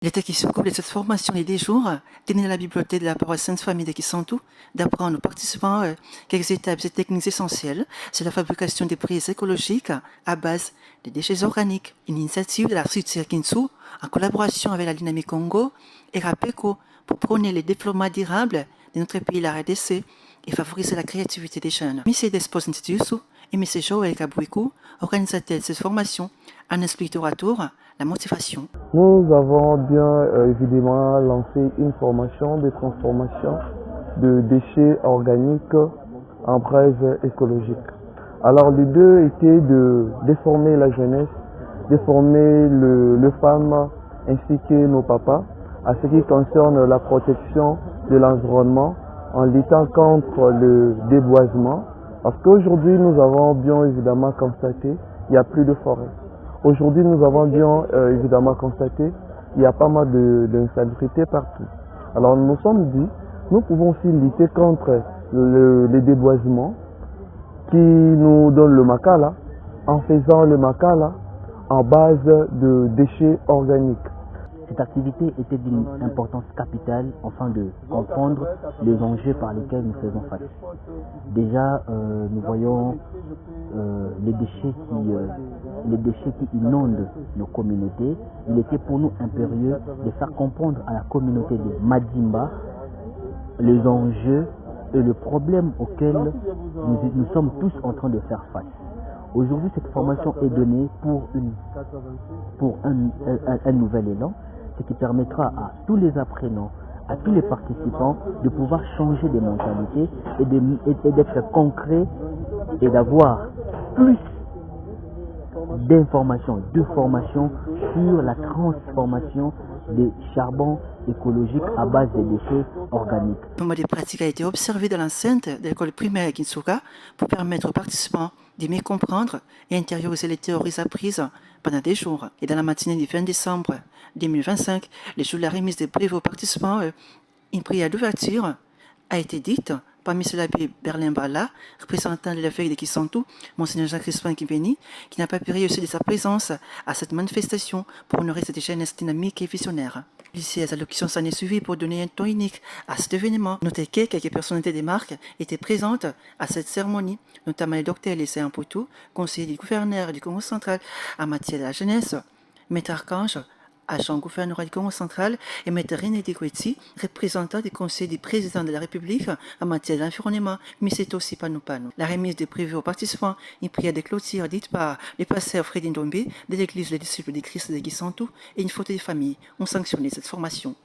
Il était question de cette formation les 10 jours, tenue à la bibliothèque de la paroisse Sainte-Famille de Kisantu, d'apprendre aux participants quelques étapes et techniques essentielles sur la fabrication des prises écologiques à base de déchets organiques. Une initiative de la structure Kinsu en collaboration avec la Dynamique Congo et RAPECO pour prôner le développement durable de notre pays, la RDC, et favoriser la créativité des jeunes. M. Despos Institusu et M. Joël Kabouikou, organisateurs de cette formation, en expliquent tour à tour la motivation. Nous avons bien évidemment lancé une formation de transformation de déchets organiques en braises écologiques. Alors l'idée était de déformer la jeunesse, déformer les femmes ainsi que nos papas à ce qui concerne la protection de l'environnement en luttant contre le déboisement. Parce qu'aujourd'hui nous avons bien évidemment constaté qu'il n'y a plus de forêt. Aujourd'hui, nous avons bien évidemment constaté qu'il y a pas mal d'insalubrité partout. Alors nous nous sommes dit, nous pouvons aussi lutter contre le déboisement qui nous donne le makala en faisant le makala en base de déchets organiques. Cette activité était d'une importance capitale afin de comprendre les enjeux par lesquels nous faisons face. Déjà, nous voyons les déchets qui inondent nos communautés. Il était pour nous impérieux de faire comprendre à la communauté de Madimba les enjeux et le problème auquel nous sommes tous en train de faire face. Aujourd'hui, cette formation est donnée pour un nouvel élan, ce qui permettra à tous les apprenants, à tous les participants de pouvoir changer des mentalités et d'être concrets et d'avoir plus d'informations, de formations sur la transformation des charbons écologiques à base de déchets organiques. Un mode de pratique a été observé dans l'enceinte de l'école primaire Kinsuka pour permettre aux participants de mieux comprendre et intérioriser les théories apprises pendant des jours. Et dans la matinée du 20 décembre 2025, le jour de la remise des brevets aux participants, une prière d'ouverture a été dite par M. l'abbé Berlin Bala, représentant de l'évêque de Kisantu, Monseigneur Jacques-Crispin Kimpeni, qui n'a pas pu réussir de sa présence à cette manifestation pour honorer cette jeunesse dynamique et visionnaire. Les allocutions s'en est suivies pour donner un ton unique à cet événement. Notez que quelques personnalités des marques étaient présentes à cette cérémonie, notamment le docteur Laissé Amputu, conseiller du gouverneur du Congo central en matière de la jeunesse, Maître Archange, agent gouvernemental du Congo central, et Maître René Digweti, représentant du conseil du président de la République en matière de l'environnement, mais c'est aussi Panupanu. La remise des brevets aux participants, une prière de clôture dite par le pasteur Freddy Ndombe de l'église des disciples du Christ de Kisantu et une photo de famille ont sanctionné cette formation.